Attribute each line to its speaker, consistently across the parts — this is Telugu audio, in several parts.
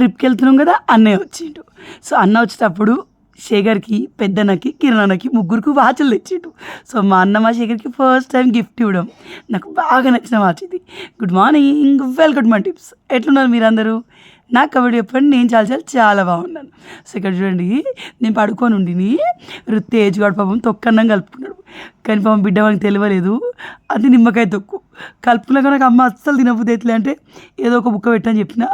Speaker 1: ట్రిప్కి వెళ్తున్నాం కదా, అన్నయ్య వచ్చిండు. సో అన్న వచ్చేటప్పుడు శేఖర్కి, పెద్దన్నకి, కిరణన్నకి ముగ్గురికి వాచ్లు తెచ్చిండు. సో మా అన్న మా శేఖర్కి ఫస్ట్ టైం గిఫ్ట్ ఇవ్వడం నాకు బాగా నచ్చిన వాచ్ ఇది. Good morning, welcome my tips. ఎట్లున్నారు మీరందరూ? నాకు కబడ్డీ చెప్పండి, నేను చాలా చాలా చాలా బాగున్నాను. సో ఇక్కడ చూడండి, నేను పడుకొని ఉండిని, వృత్తి ఏజ్గాడు పాపం తొక్కన్నం కలుపుకున్నాడు. కానీ పాపం బిడ్డ వానికి తెలియలేదు, అది నిమ్మకాయ తొక్కు కలుపుకున్నాక నాకు అమ్మ అస్సలు తినబుద్ధి అవుతుంది అంటే ఏదో ఒక బుక్క పెట్టని చెప్పిన,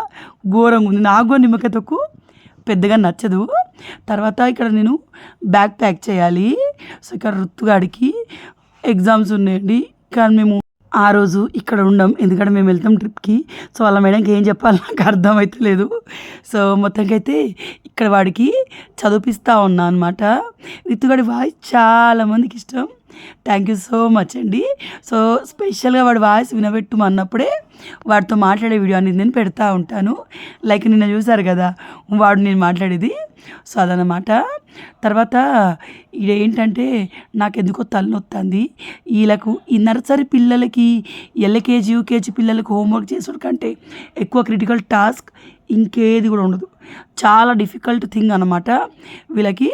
Speaker 1: ఘోరంగా ఉంది. నాకు కూడా నిమ్మకాయ తొక్కు పెద్దగా నచ్చదు. తర్వాత ఇక్కడ నేను బ్యాగ్ ప్యాక్ చేయాలి. సో ఇక్కడ ఋతుగాడికి ఎగ్జామ్స్ ఉన్నాయండి, కానీ మేము ఆ రోజు ఇక్కడ ఉండం, ఎందుకంటే మేము వెళ్తాం ట్రిప్కి. సో వాళ్ళ మేడంకి ఏం చెప్పాలి నాకు అర్థమవుతలేదు. సో మొత్తానికైతే ఇక్కడ వాడికి చదివిపిస్తూ ఉన్నా అనమాట. ఋతుగాడి వాయిస్ చాలామందికి ఇష్టం. థ్యాంక్ యూ సో మచ్ అండి. సో స్పెషల్గా వాడి వాయిస్ వినబెట్టుమన్నప్పుడే వాడితో మాట్లాడే వీడియో అనేది నేను పెడతా ఉంటాను. లైక్ నిన్న చూసారు కదా వాడు నేను మాట్లాడేది. సో అదనమాట. తర్వాత ఇది ఏంటంటే నాకు ఎందుకో తలనొస్తుంది. వీళ్ళకు ఈ నర్సరీ పిల్లలకి, ఎల్కేజీ యూకేజీ పిల్లలకి హోంవర్క్ చేసుడు కంటే ఎక్కువ క్రిటికల్ టాస్క్ ఇంకేది కూడా ఉండదు. చాలా డిఫికల్ట్ థింగ్ అనమాట వీళ్ళకి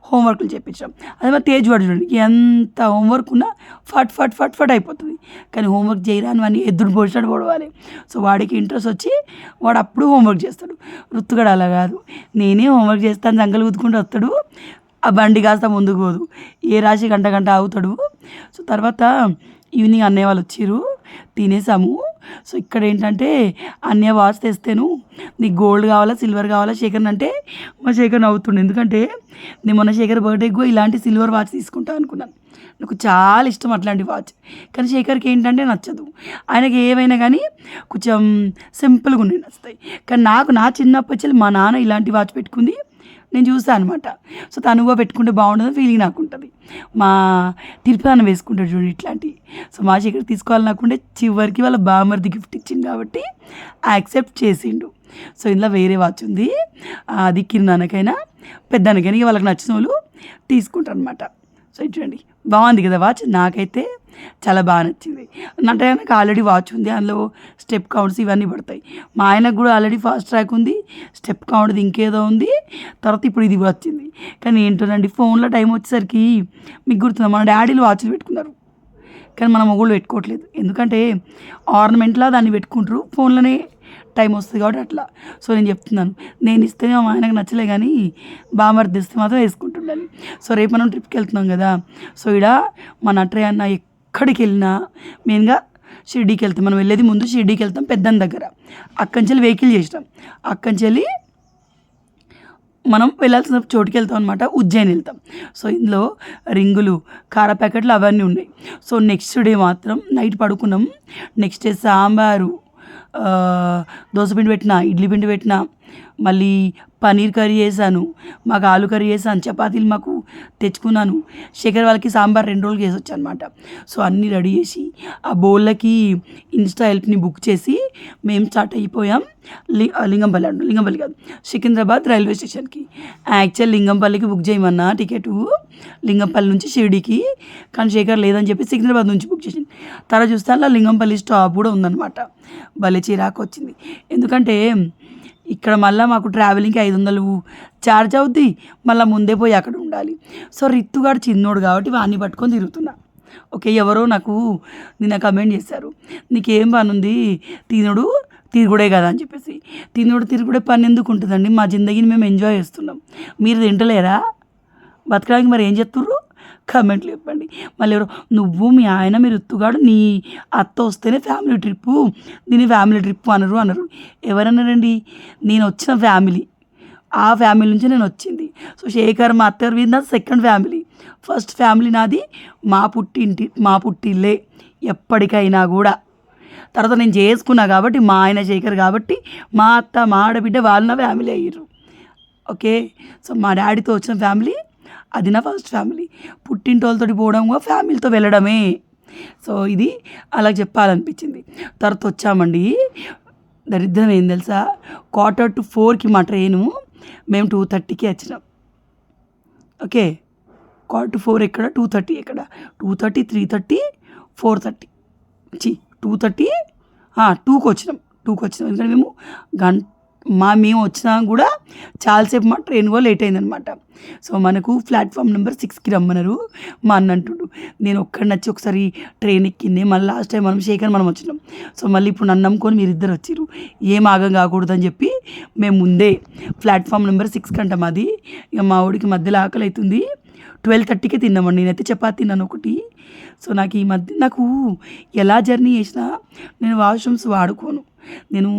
Speaker 1: హోంవర్క్లు చేయించడం. అదే మరి తేజ్ వాడు చూడండి, ఎంత హోంవర్క్ ఉన్నా ఫట్ ఫట్ ఫట్ ఫట్ అయిపోతుంది. కానీ హోంవర్క్ చేయరాని వాడిని ఎదురు పోసినట్టు పడవాలి. సో వాడికి ఇంట్రెస్ట్ వచ్చి వాడు అప్పుడు హోంవర్క్ చేస్తాడు. ఋతుగాడు అలా కాదు, నేనే హోంవర్క్ చేస్తాను సంకలు ఊదుకుంటూ వస్తాడు. ఆ బండి కాస్త ముందుకు పోదు, ఏ రాశి గంట గంట ఆగుతాడు. సో తర్వాత ఈవినింగ్ అన్నయ్య వాళ్ళు వచ్చిర్రు, తినేసాము. సో ఇక్కడ ఏంటంటే అన్నయ్య వాచ్ తెస్తేను, నీకు గోల్డ్ కావాలా సిల్వర్ కావాలా శేఖర్ అంటే మా శేఖర్ నవ్వుతుండే. ఎందుకంటే నేను మొన్న శేఖర్ బర్త్డేకి ఇలాంటి సిల్వర్ వాచ్ తీసుకుంటా అనుకున్నాను. నాకు చాలా ఇష్టం అట్లాంటి వాచ్. కానీ శేఖర్కి ఏంటంటే నచ్చదు. ఆయనకి ఏమైనా కానీ కొంచెం సింపుల్గా ఉండి నచ్చుతాయి. కానీ నాకు నా చిన్నప్పటి మా నాన్న ఇలాంటి వాచ్ పెట్టుకుంది నేను చూసాను అనమాట. సో తను కూడా పెట్టుకుంటే బాగుంటుంది ఫీలింగ్ నాకు ఉంటుంది. మా తిరుపతి వేసుకుంటాడు చూడండి ఇట్లాంటివి. సో మా శేఖర్ తీసుకోవాలి నాకుంటే చివరికి వాళ్ళ బామర్ది గిఫ్ట్ ఇచ్చింది కాబట్టి యాక్సెప్ట్ చేసిండు. సో ఇందులో వేరే వాచ్ ఉంది, అది కిరణానికైనా పెద్దనకైనా వాళ్ళకి నచ్చిన వాళ్ళు తీసుకుంటారు అనమాట. సో చూడండి బాగుంది కదా వాచ్, నాకైతే చాలా బాగా నచ్చింది. అంటే నాకు ఆల్రెడీ వాచ్ ఉంది, అందులో స్టెప్ కౌంట్స్ ఇవన్నీ పడతాయి. మా ఆయనకు కూడా ఆల్రెడీ ఫాస్ట్ ట్రాక్ ఉంది, స్టెప్ కౌంట్ది ఇంకేదో ఉంది, తర్వాత ఇప్పుడు ఇది వచ్చింది. కానీ ఏంటోనండి ఫోన్లో టైం వచ్చేసరికి మీకు గుర్తుందా, మన డాడీలు వాచ్లు పెట్టుకున్నారు కానీ మన మొగుళ్ళు పెట్టుకోవట్లేదు. ఎందుకంటే ఆర్నమెంట్లా దాన్ని పెట్టుకుంటారు, ఫోన్లోనే టైం వస్తుంది కాబట్టి అట్లా. సో నేను చెప్తున్నాను, నేను ఇస్తే మా ఆయనకు నచ్చలే కానీ బామర్ది తెస్తే మాత్రం వేసుకుంటుండని. సో రేపు మనం ట్రిప్కి వెళ్తున్నాం కదా. సో ఇక్కడ మన నట్రయ్య అన్న ఎక్కడికి వెళ్ళినా మెయిన్గా షిర్డీకి వెళ్తాం. మనం వెళ్ళేది ముందు షిర్డీకి వెళ్తాం పెద్దన్న దగ్గర, అక్కడి నుంచి వెహికల్ చేసినాం, అక్కడి నుంచి మనం వెళ్ళాల్సిన చోటుకి వెళ్తాం అనమాట, ఉజ్జయిని వెళ్తాం. సో ఇందులో రింగులు, కార ప్యాకెట్లు అవన్నీ ఉన్నాయి. సో నెక్స్ట్ డే మాత్రం నైట్ పడుకున్నాం. నెక్స్ట్ డే సాంబారు, దోశ పిండి పెట్టిన, ఇడ్లీ పిండి పెట్టిన, మళ్ళీ పన్నీర్ కర్రీ చేశాను, మాకు ఆలు కర్రీ చేశాను, చపాతీలు మాకు తెచ్చుకున్నాను. శేఖర్ వాళ్ళకి సాంబార్ 2 రోజులు చేసి వచ్చాను అనమాట. సో అన్నీ రెడీ చేసి ఆ బోళ్ళకి ఇన్స్టా హెల్ప్ని బుక్ చేసి మేము స్టార్ట్ అయిపోయాం. లింగంపల్లి కాదు, సికింద్రాబాద్ రైల్వే స్టేషన్కి. యాక్చువల్ లింగంపల్లికి బుక్ చేయమన్నా టికెట్ లింగంపల్లి నుంచి షిర్డీకి, కానీ శేఖర్ లేదని చెప్పి సికింద్రాబాద్ నుంచి బుక్ చేసింది. తర్వాత చూస్తే అలా లింగంపల్లి స్టాప్ కూడా ఉందన్నమాట. భలే చిరాకు వచ్చింది, ఎందుకంటే ఇక్కడ మళ్ళీ మాకు ట్రావెలింగ్కి 500 ఛార్జ్ అవుద్ది, మళ్ళీ ముందే పోయి అక్కడ ఉండాలి. సో రిత్తుగాడు చిన్నోడు కాబట్టి వాడిని పట్టుకొని తిరుగుతున్నా. ఓకే, ఎవరో నాకు నిన్న కమెంట్ చేశారు, నీకేం పని ఉంది తినుడు తిరుగుడే కదా అని చెప్పేసి. తిరుగుడే పని ఎందుకు ఉంటుందండి, మా జిందగీని మేము ఎంజాయ్ చేస్తున్నాం, మీరు తింటలేరా, బతకడానికి మరి ఏం చేస్తుర్రు కమెంట్లు చెప్పండి. మళ్ళీ ఎవరో నువ్వు మీ ఆయన మీరు ఋతుగాడు నీ అత్త వస్తేనే ఫ్యామిలీ ట్రిప్పు, దీన్ని ఫ్యామిలీ ట్రిప్ అన్నారు. ఎవరన్నారండి, నేను వచ్చిన ఫ్యామిలీ, ఆ ఫ్యామిలీ నుంచి నేను వచ్చింది. సో శేఖర్ మా అత్తగారు వీధి నాది సెకండ్ ఫ్యామిలీ. ఫస్ట్ ఫ్యామిలీ నాది మా పుట్టిల్లే ఎప్పటికైనా కూడా. తర్వాత నేను చేసుకున్నా కాబట్టి మా ఆయన శేఖర్ కాబట్టి మా అత్త మా ఆడబిడ్డ వాళ్ళు నా ఫ్యామిలీ అయ్యారు. ఓకే, సో మా డాడీతో వచ్చిన ఫ్యామిలీ అది నా ఫస్ట్ ఫ్యామిలీ. పుట్టింటోళ్ళతో పోవడం ఫ్యామిలీతో వెళ్ళడమే. సో ఇది అలా చెప్పాలనిపించింది. తర్వాత వచ్చామండి, దరిద్రం ఏం తెలుసా, 3:45కి మా ట్రైను, మేము 2:30కి వచ్చినాం. ఓకే, 4 ఎక్కడ, 2:30 ఎక్కడ, 2:30, 3:30, 4:30 2:30 2కి వచ్చినాం. ఎందుకంటే మేము మేము వచ్చినా కూడా చాలాసేపు మా ట్రైన్ కూడా లేట్ అయిందనమాట. సో మనకు ప్లాట్ఫామ్ నెంబర్ 6కి రమ్మన్నారు. మా అన్న అంటుండు, నేను ఒక్కడిని వచ్చి ఒకసారి ట్రైన్ ఎక్కింది, మళ్ళీ లాస్ట్ టైం మనం వచ్చినాం. సో మళ్ళీ ఇప్పుడు నన్ను నమ్ముకొని మీరిద్దరు వచ్చిర్రు, ఏం ఆగం కాకూడదని చెప్పి మేము ముందే ప్లాట్ఫామ్ నెంబర్ 6 అంట మాది. ఇక మా ఊడికి మధ్యలో ఆకలి అవుతుంది. 12:30కే తిన్నామండి. నేనైతే చపాతీ తిన్నాను ఒకటి. సో నాకు ఈ మధ్య ఎలా జర్నీ చేసినా నేను వాష్రూమ్స్ వాడుకోను. నేను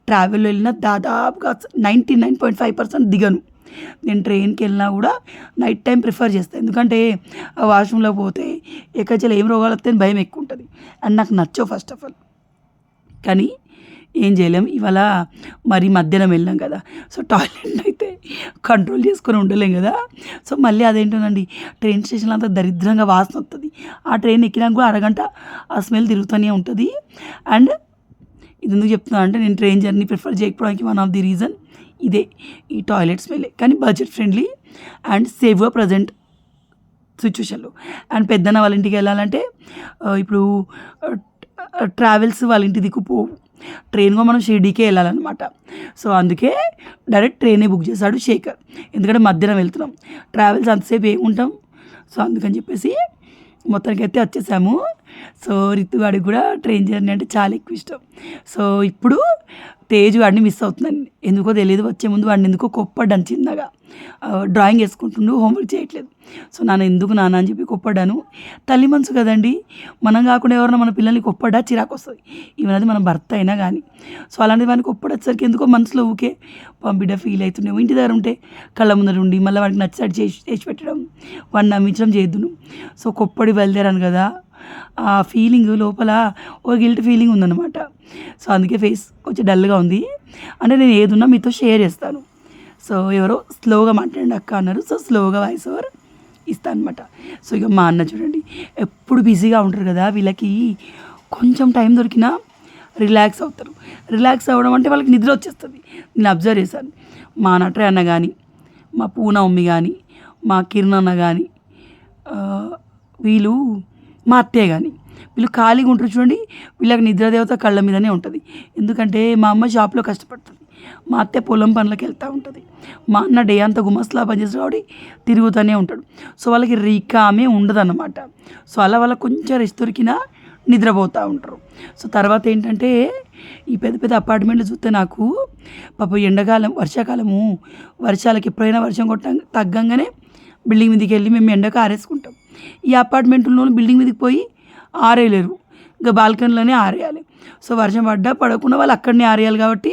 Speaker 1: ట్రావెల్లో వెళ్ళినా దాదాపుగా 99.5% దిగను. నేను ట్రైన్కి వెళ్ళినా కూడా నైట్ టైం ప్రిఫర్ చేస్తాను. ఎందుకంటే ఆ వాష్రూమ్లో పోతే ఎక్కడికి ఏం రోగాలు వస్తాయని భయం ఎక్కువ ఉంటుంది అండ్ నాకు నచ్చవు ఫస్ట్ ఆఫ్ ఆల్. కానీ ఏం చేయలేం, ఇవాళ మరి మధ్యాహ్నం వెళ్ళాం కదా, సో టాయిలెట్ అయితే కంట్రోల్ చేసుకొని ఉండలేం కదా. సో మళ్ళీ అదేంటోనండి, ట్రైన్ స్టేషన్లో అంతా దరిద్రంగా వాసన వస్తుంది. ఆ ట్రైన్ ఎక్కినాక కూడా అరగంట ఆ స్మెల్ తిరుగుతూనే ఉంటుంది. అండ్ ఇది ఎందుకు చెప్తున్నాను అంటే, నేను ట్రైన్ జర్నీ ప్రిఫర్ చేయకపోవడానికి వన్ ఆఫ్ ది రీజన్ ఇదే, ఈ టాయిలెట్ స్మెల్. కానీ బడ్జెట్ ఫ్రెండ్లీ అండ్ సేఫ్గా ప్రజెంట్ సిచ్యువేషన్లో. అండ్ పెద్దన్న వాళ్ళ ఇంటికి వెళ్ళాలంటే ఇప్పుడు ట్రావెల్స్ వాళ్ళ ఇంటి దిక్కు పోవు, ట్రైన్గా మనం షిర్డీకే వెళ్ళాలన్నమాట. సో అందుకే డైరెక్ట్ ట్రైనే బుక్ చేశాడు శేఖర్. ఎందుకంటే మధ్యాహ్నం వెళ్తున్నాం, ట్రావెల్స్ అంతసేపు ఏముంటాం. సో అందుకని చెప్పేసి మొత్తానికైతే వచ్చేసాము. సో రితుగాడికి కూడా ట్రైన్ జర్నీ అంటే చాలా ఎక్కువ ఇష్టం. సో ఇప్పుడు తేజ్ వాడిని మిస్ అవుతున్నాను, ఎందుకో తెలియదు. వచ్చే ముందు వాడిని ఎందుకో కొప్పడ్డాను చిన్నగా, డ్రాయింగ్ వేసుకుంటుండు, హోంవర్క్ చేయట్లేదు. సో ఎందుకు నాన్న అని చెప్పి కొప్పడ్డాను. తల్లి మనసు కదండి, మనం కాకుండా ఎవరైనా మన పిల్లల్ని కొప్పడ్డా చిరాకు వస్తుంది, ఈవెన్ అది మన భర్త అయినా కానీ. సో అలాంటి వాడిని కొప్పడేసరికి ఎందుకో మనసులో ఊకే బిడ్డ ఫీల్ అవుతున్నావు. ఇంటి దగ్గర ఉంటే కళ్ళ ముందర ఉండి మళ్ళీ వాడికి నచ్చినట్టు చేసి పెట్టడం, వాడిని నమ్మించడం చేయొద్దును. సో కొప్పడి బయలుదేరాను కదా, ఆ ఫీలింగ్ లోపల ఒక గిల్ట్ ఫీలింగ్ ఉందన్నమాట. సో అందుకే ఫేస్ కొంచెం డల్గా ఉంది. అంటే నేను ఏదున్నా మీతో షేర్ చేస్తాను. సో ఎవరో స్లోగా మాట్లాడండి అక్క అన్నారు, సో స్లోగా వాయిస్ ఓవర్ ఇస్తాను అనమాట. సో ఇక మా అన్న చూడండి, ఎప్పుడు బిజీగా ఉంటారు కదా, వీళ్ళకి కొంచెం టైం దొరికినా రిలాక్స్ అవుతారు. రిలాక్స్ అవ్వడం అంటే వాళ్ళకి నిద్ర వచ్చేస్తుంది. నేను అబ్జర్వ్ చేశాను, మా నట్రే అన్న కానీ, మా పూనా మమ్మీ కానీ, మా కిరణ్ అన్న కానీ, వీళ్ళు మా అత్తయ్య కానీ, వీళ్ళు ఖాళీగా ఉంటారు చూడండి, వీళ్ళకి నిద్రదేవత కళ్ళ మీదనే ఉంటుంది. ఎందుకంటే మా అమ్మ షాప్లో కష్టపడుతుంది, మా అత్తయ్య పొలం పనులకు వెళ్తూ ఉంటుంది, మా అన్న డే అంతా గుమస్లా పనిచేసి కాబట్టి తిరుగుతూనే ఉంటాడు. సో వాళ్ళకి రీకామే ఉండదన్నమాట. సో అలా వాళ్ళకి కొంచెం రెస్ట్ దొరికినా నిద్రపోతూ ఉంటారు. సో తర్వాత ఏంటంటే, ఈ పెద్ద పెద్ద అపార్ట్మెంట్లు చూస్తే నాకు పాపం ఎండాకాలం వర్షాకాలము వర్షాలకి ఎప్పుడైనా వర్షం తగ్గంగానే బిల్డింగ్ మీదకి వెళ్ళి మేము ఎండకు ఆరేసుకుంటాం. ఈ అపార్ట్మెంట్లో బిల్డింగ్ మీదకి పోయి ఆరేయలేరు, ఇంకా బాల్కనీలోనే ఆరేయాలి. సో వర్షం పడ్డా పడకుండా వాళ్ళు అక్కడనే ఆరేయాలి కాబట్టి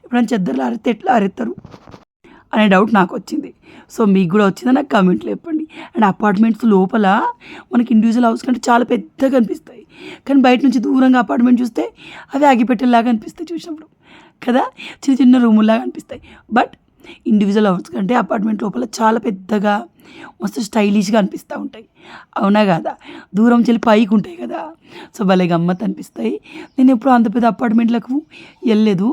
Speaker 1: ఎప్పుడైనా చెద్దర్లు ఆరితే ఎట్లా ఆరేస్తారు అనే డౌట్ నాకు వచ్చింది. సో మీకు కూడా వచ్చిందా నాకు కామెంట్లో చెప్పండి. అండ్ అపార్ట్మెంట్స్ లోపల మనకి ఇండివిజువల్ హౌస్ కంటే చాలా పెద్దగా అనిపిస్తాయి, కానీ బయట నుంచి దూరంగా అపార్ట్మెంట్ చూస్తే అవి ఆగిపెట్టేలాగా అనిపిస్తాయి చూసినప్పుడు కదా, చిన్న చిన్న రూముల్లాగా అనిపిస్తాయి. బట్ ఇండివిజువల్ హౌస్ కంటే అపార్ట్మెంట్ లోపల చాలా పెద్దగా మస్తు స్టైలిష్గా అనిపిస్తూ ఉంటాయి, అవునా కదా, దూరం చెల్లి పైకి ఉంటాయి కదా. సో భలే గమ్మత్ అనిపిస్తాయి. నేను ఎప్పుడు అంత పెద్ద అపార్ట్మెంట్లకు వెళ్ళలేదు.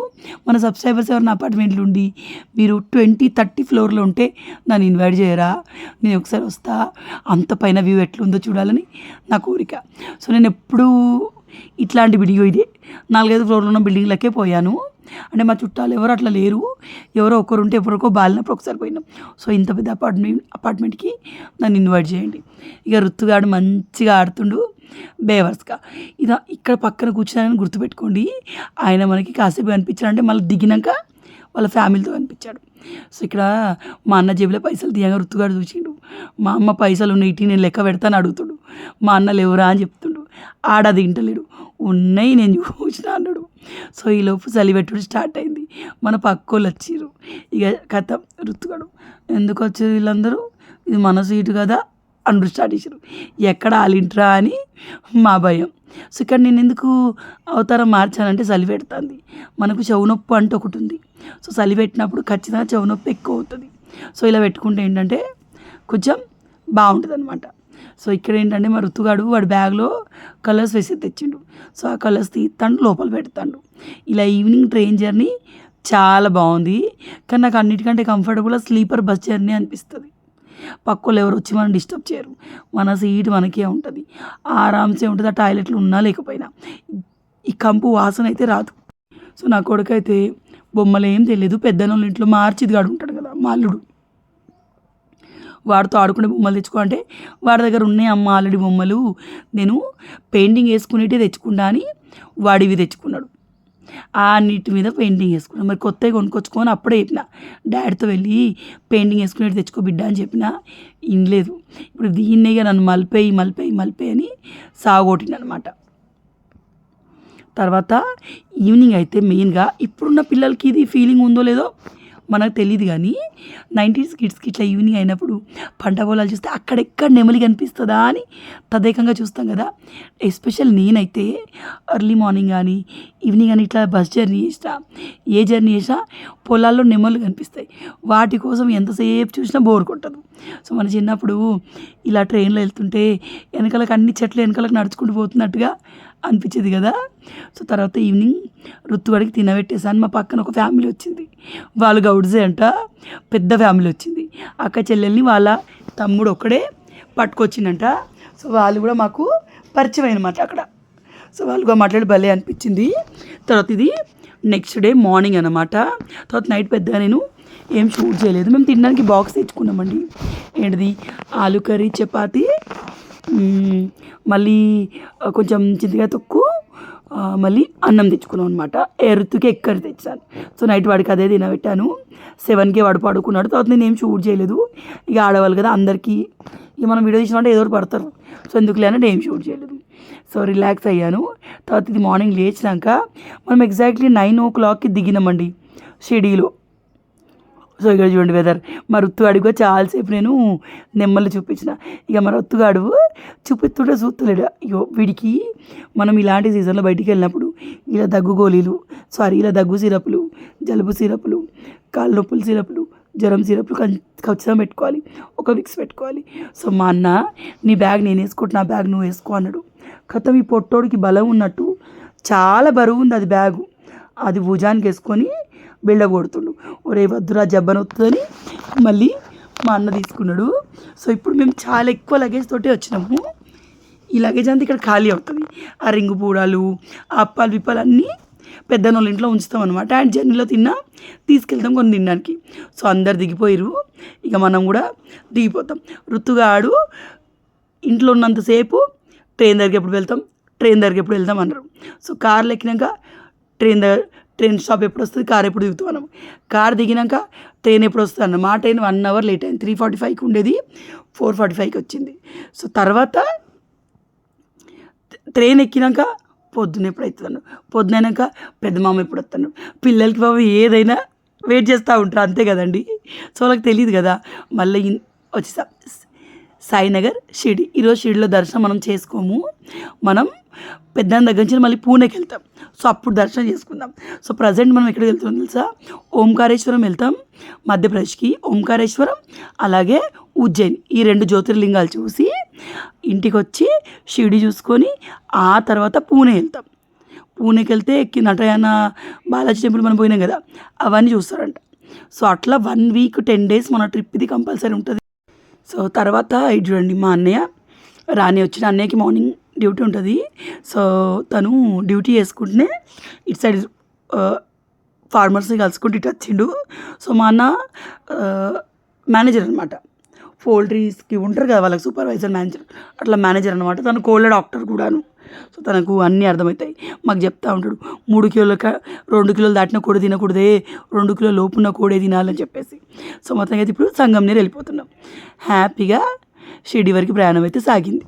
Speaker 1: మన సబ్స్క్రైబర్స్ ఎవరైనా అపార్ట్మెంట్లు ఉండి మీరు 20-30 ఫ్లోర్లో ఉంటే నన్ను ఇన్వైట్ చేయరా, నేను ఒకసారి వస్తా, అంత పైన వ్యూ ఎట్లుందో చూడాలని నా కోరిక. సో నేను ఎప్పుడూ ఇట్లాంటి వీడియో ఇదే 4-5 ఫ్లోర్లో ఉన్న బిల్డింగ్లకే పోయాను. అంటే మా చుట్టాలు ఎవరు అట్లా లేరు, ఎవరో ఒకరు ఉంటే ఎవరికో బాలినప్పుడు ఒకసారి పోయినాం. సో ఇంత పెద్ద అపార్ట్మెంట్కి నన్ను ఇన్వైట్ చేయండి. ఇక రుత్తుగాడు మంచిగా ఆడుతుండు బేవర్స్గా. ఇక్కడ పక్కన కూర్చున్నానని గుర్తుపెట్టుకోండి, ఆయన మనకి కాసేపు కనిపించాడంటే మళ్ళీ దిగినాక వాళ్ళ ఫ్యామిలీతో కనిపించాడు. సో ఇక్కడ మా అన్న జేబులో పైసలు తీయగా రుత్తుగాడు చూసిండు. మా అమ్మ పైసలు ఉన్నాయి ఇటీ నేను లెక్క పెడతాను అడుగుతాడు. మా అన్న లేవురా అని చెప్తుండు, ఆడది ఇంటలేడు, ఉన్నాయి నేను చూసిన అన్నాడు. సో ఈలోపు చలిపెట్టుడు స్టార్ట్ అయింది. మన పక్కోళ్ళు వచ్చిర్రు. ఇక కథ రుత్తుగాడు, ఎందుకు వచ్చారు వీళ్ళందరూ, ఇది మన సీటు కదా అండు స్టార్ట్ చేశారు. ఎక్కడ ఆలింట్రా అని మా భయం. సో ఇక్కడ నేను ఎందుకు అవతారం మార్చానంటే చలి పెడుతుంది, మనకు చెవు నొప్పి అంటే ఒకటి ఉంది. సో చలి పెట్టినప్పుడు ఖచ్చితంగా చెవు నొప్పి ఎక్కువ అవుతుంది. సో ఇలా పెట్టుకుంటే ఏంటంటే కొంచెం బాగుంటుంది అనమాట. సో ఇక్కడ ఏంటంటే మా రుతుగాడు వాడి బ్యాగ్లో కలర్స్ వేసి తెచ్చిండు. సో ఆ కలర్స్ తీస్తాడు, లోపల పెడతాడు. ఇలా ఈవినింగ్ ట్రైన్ జర్నీ చాలా బాగుంది. కానీ నాకు అన్నిటికంటే కంఫర్టబుల్ స్లీపర్ బస్ జర్నీ అనిపిస్తుంది. పక్కలు ఎవరు వచ్చి మనం డిస్టర్బ్ చేయరు, మన సీట్ మనకే ఉంటుంది, ఆరామ్సే ఉంటుంది. ఆ టాయిలెట్లు ఉన్నా లేకపోయినా ఈ కంపు వాసన అయితే రాదు. సో నా కొడుకైతే బొమ్మలు ఏం తెలియదు. పెద్దనోళ్ళ ఇంట్లో మార్చిది గాడు ఉంటాడు కదా మా అల్లుడు, వాడితో ఆడుకునే బొమ్మలు తెచ్చుకో అంటే వాడి దగ్గర ఉన్నాయి అమ్మ ఆల్రెడీ బొమ్మలు, నేను పెయింటింగ్ వేసుకునేటే తెచ్చుకుంటా అని వాడివి తెచ్చుకున్నాడు. ఆ నీటి మీద పెయింటింగ్ వేసుకున్నాను. మరి కొత్తవి కొనుక్కొచ్చుకొని అప్పుడే చెప్పిన డాడీతో వెళ్ళి పెయింటింగ్ వేసుకునేది తెచ్చుకో బిడ్డ అని చెప్పిన, ఇనలేదు. ఇప్పుడు దీన్నేగా నన్ను మలిపేయి అని సాగొట్టిందనమాట. తర్వాత ఈవినింగ్ అయితే మెయిన్గా ఇప్పుడున్న పిల్లలకి ఇది ఫీలింగ్ ఉందో లేదో మనకు తెలియదు, కానీ 90s కిడ్స్కి ఇట్లా ఈవినింగ్ అయినప్పుడు పంట పొలాలు చూస్తే అక్కడెక్కడ నెమలి కనిపిస్తుందా అని తదేకంగా చూస్తాం కదా. ఎస్పెషల్ నేనైతే ఎర్లీ మార్నింగ్ కానీ ఈవినింగ్ కానీ ఇట్లా బస్ జర్నీ చేసినా, ఏ జర్నీ చేసినా పొలాల్లో నెమళ్ళు కనిపిస్తాయి. వాటి కోసం ఎంతసేపు చూసినా బోర్ కొట్టదు. సో మన చిన్నప్పుడు ఇలా ట్రైన్లో వెళ్తుంటే వెనకాలకు అన్ని చెట్లు వెనకాలకు నడుచుకుంటూ పోతున్నట్టుగా అనిపించేది కదా. సో తర్వాత ఈవినింగ్ రుత్తుగడికి తినబెట్టేసాను. మా పక్కన ఒక ఫ్యామిలీ వచ్చింది, వాళ్ళు గౌడ్సే అంట, పెద్ద ఫ్యామిలీ వచ్చింది. అక్క చెల్లెల్ని వాళ్ళ తమ్ముడు ఒక్కడే పట్టుకొచ్చిందంట. సో వాళ్ళు కూడా మాకు పరిచయం అయినమాట అక్కడ. సో వాళ్ళుగా మాట్లాడి భలే అనిపించింది. తర్వాత ఇది నెక్స్ట్ డే మార్నింగ్ అనమాట. తర్వాత నైట్ పెద్దగా నేను ఏం షూట్ చేయలేదు. మేము తినడానికి బాక్స్ తెచ్చుకున్నామండి. ఏంటిది ఆలు కర్రీ, చపాతి, మళ్ళీ కొంచెం చింతకాయ తొక్కు, మళ్ళీ అన్నం తెచ్చుకున్నాం అనమాట. రుత్తుకి ఎగ్ కర్రీ తెచ్చాను. సో నైట్ వాడికి అదే తినబెట్టాను. 7కే వాడు పడుకున్నాడు. తర్వాత నేను ఏం షూట్ చేయలేదు. ఇక ఆడవాళ్ళు కదా అందరికీ ఇక మనం వీడియో తీసినట్టే ఏదో ఒకటి పడతారు. సో ఎందుకు లేనంటే ఏం షూట్ చేయలేదు. సో రిలాక్స్ అయ్యాను. తర్వాత ఇది మార్నింగ్ లేచినాక మనం ఎగ్జాక్ట్లీ 9 o'clockకి దిగినామండి షిరిడీలో. సో ఇక్కడ చూడండి వెదర్. మా రుత్తుగాడికి కూడా చాలాసేపు నేను నెమ్మలు చూపించిన. ఇక మా రుత్తుగాడు చూపిస్తుంటే చూస్తలేడు. అయ్యో వీడికి మనం ఇలాంటి సీజన్లో బయటికి వెళ్ళినప్పుడు ఇలా దగ్గు గోళీలు, ఇలా దగ్గు సిరపులు, జలుబు సిరపులు, కాళ్ళ నొప్పుల సిరపులు, జ్వరం సిరపులు ఖచ్చితంగా పెట్టుకోవాలి, ఒక విక్స్ పెట్టుకోవాలి. సో మా అన్న నీ బ్యాగ్ నేను వేసుకుంటున్నా, నా బ్యాగ్ నువ్వు వేసుకో అన్నాడు. కథం ఈ పొట్టోడికి బలం ఉన్నట్టు చాలా బరువు ఉంది అది బ్యాగు, అది భుజానికి వేసుకొని బిళ్ళ కొడుతుండు. ఒరే వద్దురా జబ్బనొస్తుందని మళ్ళీ మా అన్న తీసుకున్నాడు. సో ఇప్పుడు మేము చాలా ఎక్కువ లగేజ్ తోటే వచ్చినాము. ఈ లగేజ్ అంతా ఇక్కడ ఖాళీ అవుతుంది. ఆ రింగు పూడాలు, ఆ అప్పాలు విప్పాలు అన్నీ పెద్దనోళ్ళ ఇంట్లో ఉంచుతాం అనమాట. అండ్ జర్నీలో తీసుకెళ్తాం కొన్ని తినడానికి. సో అందరు దిగిపోయారు, ఇక మనం కూడా దిగిపోతాం. రుతుగాడు ఇంట్లో ఉన్నంతసేపు ట్రైన్ దగ్గరికి ఎప్పుడు వెళ్తాం అన్నారు. సో కార్లు ఎక్కినాక ట్రైన్ స్టాప్ ఎప్పుడు వస్తుంది, కార్ ఎప్పుడు దిగుతాం మనం. కార్ దిగినాక ట్రైన్ ఎప్పుడు వస్తుంది అన్న. మా ట్రైన్ 1 hour లేట్ అయింది. 3:45కి ఉండేది, 4:45కి వచ్చింది. సో తర్వాత ట్రైన్ ఎక్కినాక పొద్దున ఎప్పుడు అవుతుంది, పొద్దునైనాక పెద్ద మామ ఎప్పుడు వస్తాను. పిల్లలకి బాబు ఏదైనా వెయిట్ చేస్తూ ఉంటారు, అంతే కదండి. సో వాళ్ళకి తెలియదు కదా. మళ్ళీ వచ్చేసా సాయినగర్ షిరిడి. ఈరోజు షిరిడిలో దర్శనం మనం చేసుకోము. మనం పెద్దాని దగ్గర నుంచి మళ్ళీ పూణేకి వెళ్తాం. సో అప్పుడు దర్శనం చేసుకుందాం. సో ప్రజెంట్ మనం ఎక్కడికి వెళ్తాం తెలుసా, ఓంకారేశ్వరం వెళ్తాం మధ్యప్రదేశ్కి. ఓంకారేశ్వరం అలాగే ఉజ్జయిన్, ఈ 2 జ్యోతిర్లింగాలు చూసి ఇంటికి వచ్చి షిరిడి చూసుకొని ఆ తర్వాత పూణే వెళ్తాం. పూణేకి వెళ్తే నటయాన బాలాజీ టెంపుల్ మనం పోయినాం కదా, అవన్నీ చూస్తారంట. సో అట్లా 1 week 10 days మన ట్రిప్ ఇది కంపల్సరీ ఉంటుంది. సో తర్వాత ఇది చూడండి, మా అన్నయ్య రాని వచ్చిన. అన్నయ్యకి మార్నింగ్ డ్యూటీ ఉంటుంది. సో తను డ్యూటీ చేసుకుంటూనే ఇటు సైడ్ ఫార్మర్స్ని కలుసుకుంటూ ఇటు వచ్చిండు. సో మా అన్న మేనేజర్ అనమాట. పోల్ట్రీస్కి ఉంటారు కదా వాళ్ళకి సూపర్వైజర్, మేనేజర్, అట్లా మేనేజర్ అనమాట. తను కోళ్ళ డాక్టర్ కూడాను. సో తనకు అన్నీ అర్థమవుతాయి. మాకు చెప్తా ఉంటాడు 3 కిలోలు దాటిన కోడి తినకూడదే, 2 కిలోల లోపు ఉన్న కోడే తినాలని చెప్పేసి. సో మొత్తంగా అయితే ఇప్పుడు సంగంనేర్ వెళ్ళిపోతున్నాం. హ్యాపీగా షిరిడి వరకు ప్రయాణం అయితే సాగింది.